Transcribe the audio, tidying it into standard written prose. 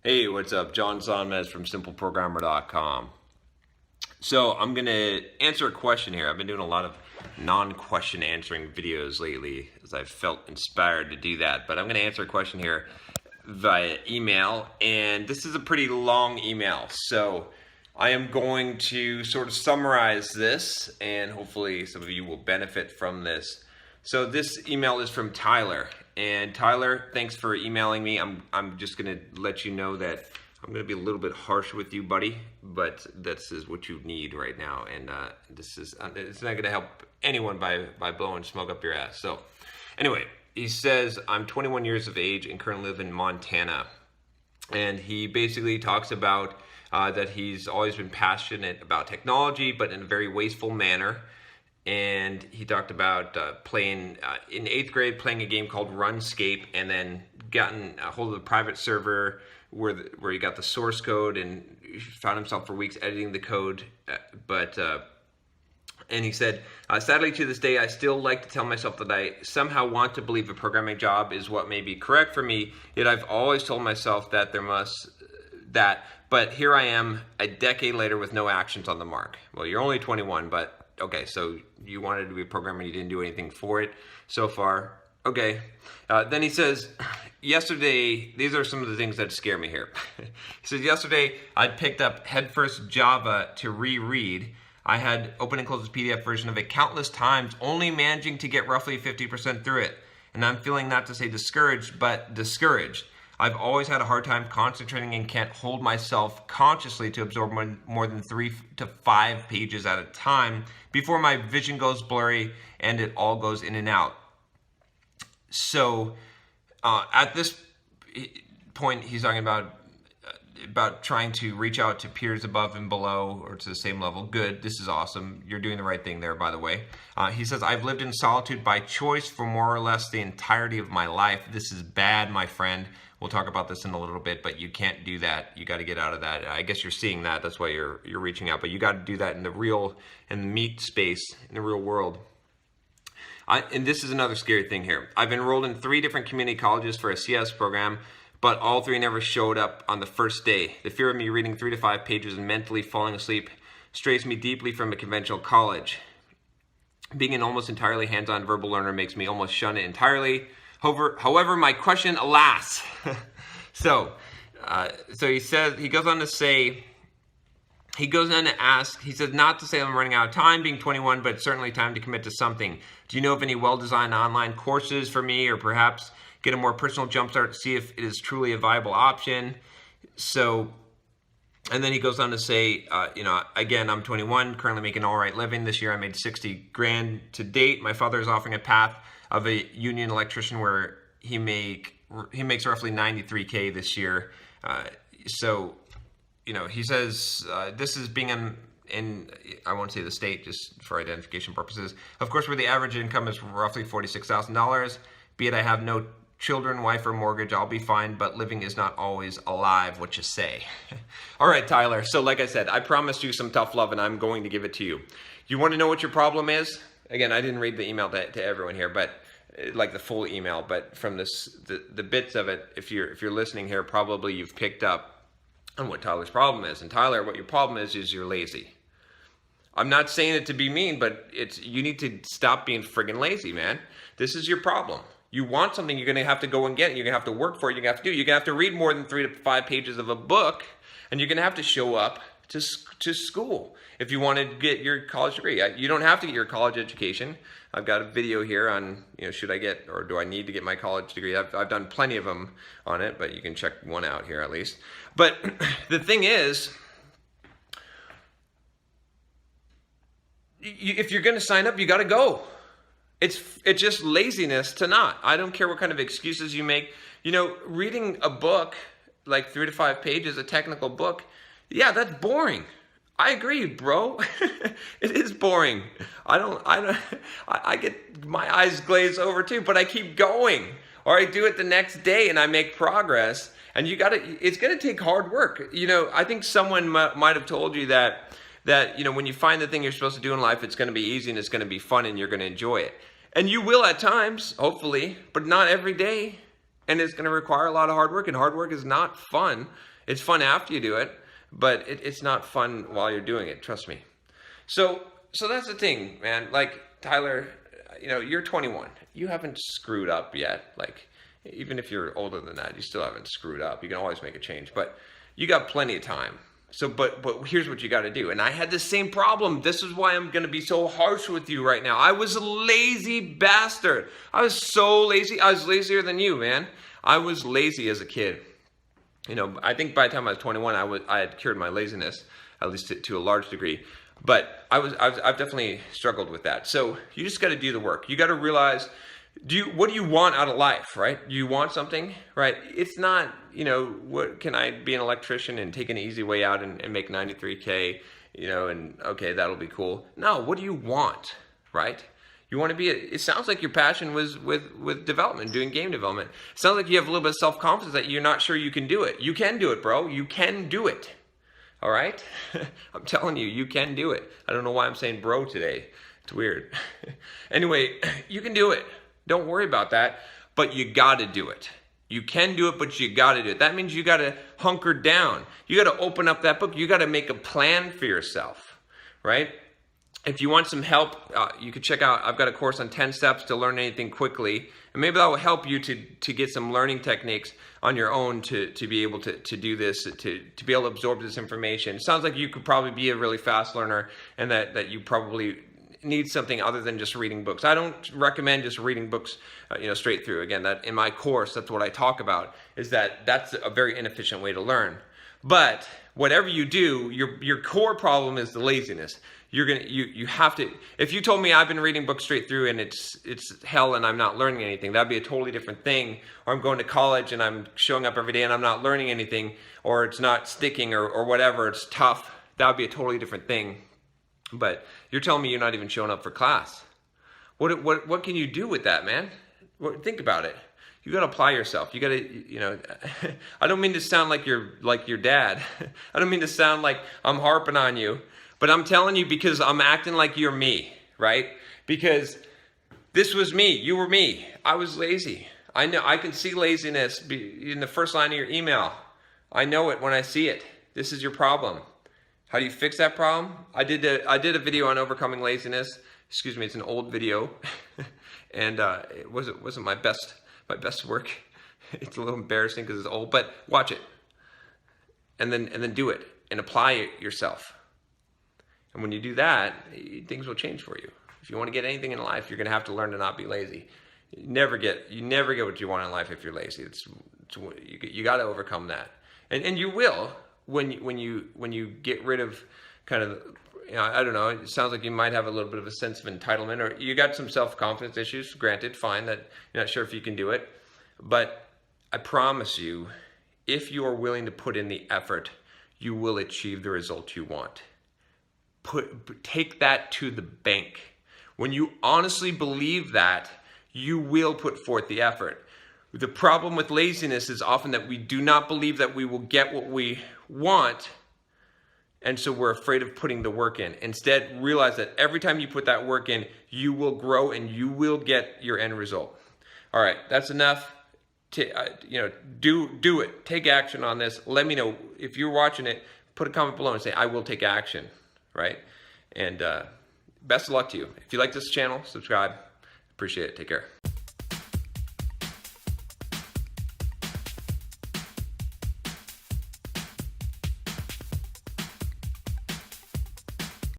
Hey, what's up? John Sonmez from simpleprogrammer.com. So I'm going to answer a question here. I've been doing a lot of non-question answering videos lately as I've felt inspired to do that. But I'm going to answer a question here via email. And this is a pretty long email. So I am going to sort of summarize this, and hopefully some of you will benefit from this. So this email is from Tyler. And Tyler, thanks for emailing me. I'm just going to let you know that I'm going to be a little bit harsh with you, buddy, but this is what you need right now. And it's not going to help anyone by blowing smoke up your ass. So anyway, he says, I'm 21 years of age and currently live in Montana. And he basically talks about that he's always been passionate about technology, but in a very wasteful manner. And he talked about playing in 8th grade, playing a game called RunScape, and then gotten a hold of the private server where he got the source code, and found himself for weeks editing the code. And he said, sadly to this day, I still like to tell myself that I somehow want to believe a programming job is what may be correct for me. Yet I've always told myself that but here I am a decade later with no actions on the mark. Well, you're only 21, but okay, so you wanted to be a programmer and you didn't do anything for it so far. Okay. Then he says, yesterday, these are some of the things that scare me here. He says, yesterday I picked up Headfirst Java to reread. I had open and close the PDF version of it countless times, only managing to get roughly 50% through it. And I'm feeling, not to say discouraged, but discouraged. I've always had a hard time concentrating and can't hold myself consciously to absorb more than 3 to 5 pages at a time before my vision goes blurry and it all goes in and out. So at this point, he's talking about trying to reach out to peers above and below or to the same level. Good. This is awesome. You're doing the right thing there, by the way. He says, I've lived in solitude by choice for more or less the entirety of my life. This is bad, my friend. We'll talk about this in a little bit, but you can't do that. You got to get out of that. I guess you're seeing that. That's why you're reaching out, but you got to do that in the meat space, in the real world. And this is another scary thing here. I've enrolled in 3 different community colleges for a CS program, but all 3 never showed up on the first day. The fear of me reading 3 to 5 pages and mentally falling asleep strays me deeply from a conventional college. Being an almost entirely hands-on verbal learner makes me almost shun it entirely. However, my question, alas. So he says, he goes on to ask, he says, not to say I'm running out of time being 21, but certainly time to commit to something. Do you know of any well-designed online courses for me, or perhaps get a more personal jumpstart to see if it is truly a viable option? So, and then he goes on to say, again, I'm 21, currently making an all right living. This year I made 60 grand to date. My father is offering a path of a union electrician where he makes roughly 93K this year. He says this is being in I won't say the state just for identification purposes. Of course, where the average income is roughly $46,000. Be it I have no children, wife, or mortgage, I'll be fine, but living is not always alive, what you say. All right, Tyler. So like I said, I promised you some tough love, and I'm going to give it to you. You want to know what your problem is? Again, I didn't read the email to everyone here, but like the full email, but from the bits of it, if you're listening here, probably you've picked up on what Tyler's problem is. And Tyler, what your problem is you're lazy. I'm not saying it to be mean, but you need to stop being friggin' lazy, man. This is your problem. You want something, you're going to have to go and get it. You're going to have to work for it. You're going to have to do it. You're going to have to read more than 3 to 5 pages of a book, and you're going to have to show up to school if you want to get your college degree. You don't have to get your college education. I've got a video here on, should I get, or do I need to get my college degree? I've done plenty of them on it, but you can check one out here at least. But the thing is, if you're going to sign up, you got to go. It's just laziness to not. I don't care what kind of excuses you make. Reading a book, like 3 to 5 pages, a technical book, yeah, that's boring. I agree, bro. It is boring. I get my eyes glazed over too, but I keep going. Or I do it the next day and I make progress. And it's going to take hard work. I think someone might have told you that when you find the thing you're supposed to do in life, it's going to be easy and it's going to be fun and you're going to enjoy it. And you will at times, hopefully, but not every day. And it's going to require a lot of hard work, and hard work is not fun. It's fun after you do it, but it's not fun while you're doing it, trust me. So that's the thing, man. Like, Tyler, you're 21. You haven't screwed up yet. Like, even if you're older than that, you still haven't screwed up. You can always make a change, but you got plenty of time. So, but here's what you got to do. And I had the same problem. This is why I'm going to be so harsh with you right now. I was a lazy bastard. I was so lazy. I was lazier than you, man. I was lazy as a kid. I think by the time I was 21, I had cured my laziness, at least to a large degree. But I've definitely struggled with that. So you just got to do the work. You got to realize, what do you want out of life, right? Do you want something, right? It's not, what can I be an electrician and take an easy way out and make 93K, and okay, that'll be cool. No, what do you want, right? You want to be, it sounds like your passion was with development, doing game development. It sounds like you have a little bit of self-confidence that you're not sure you can do it. You can do it, bro. You can do it. All right? I'm telling you, you can do it. I don't know why I'm saying bro today. It's weird. Anyway, you can do it. Don't worry about that, but you got to do it. You can do it, but you got to do it. That means you got to hunker down. You got to open up that book. You got to make a plan for yourself, right? If you want some help, you can check out, I've got a course on 10 steps to learn anything quickly. And maybe that will help you to get some learning techniques on your own to be able to do this, to be able to absorb this information. It sounds like you could probably be a really fast learner, and that you probably need something other than just reading books. I don't recommend just reading books, straight through. Again, that in my course, that's what I talk about, is that's a very inefficient way to learn. But whatever you do, your core problem is the laziness. You have to, if you told me I've been reading books straight through and it's hell and I'm not learning anything, that'd be a totally different thing. Or I'm going to college and I'm showing up every day and I'm not learning anything, or it's not sticking, or whatever, it's tough, that would be a totally different thing. But you're telling me you're not even showing up for class. What can you do with that, man? Think about it. You got to apply yourself. You got to, I don't mean to sound like your dad. I don't mean to sound like I'm harping on you, but I'm telling you because I'm acting like you're me, right? Because this was me. You were me. I was lazy. I know. I can see laziness in the first line of your email. I know it when I see it. This is your problem. How do you fix that problem? I did a video on overcoming laziness. Excuse me, it's an old video, and it wasn't my best work. It's a little embarrassing because it's old, but watch it, and then do it and apply it yourself. And when you do that, things will change for you. If you want to get anything in life, you're going to have to learn to not be lazy. You never get what you want in life if you're lazy. You got to overcome that, and you will. When you get rid of kind of, I don't know, it sounds like you might have a little bit of a sense of entitlement, or you got some self-confidence issues, granted, fine, that you're not sure if you can do it. But I promise you, if you are willing to put in the effort, you will achieve the result you want. Take that to the bank. When you honestly believe that, you will put forth the effort. The problem with laziness is often that we do not believe that we will get what we want, and so we're afraid of putting the work in. Instead, realize that every time you put that work in, you will grow and you will get your end result. All right, that's enough. Do it. Take action on this. Let me know if you're watching it. Put a comment below and say, I will take action, right? And best of luck to you. If you like this channel, subscribe. Appreciate it. Take care.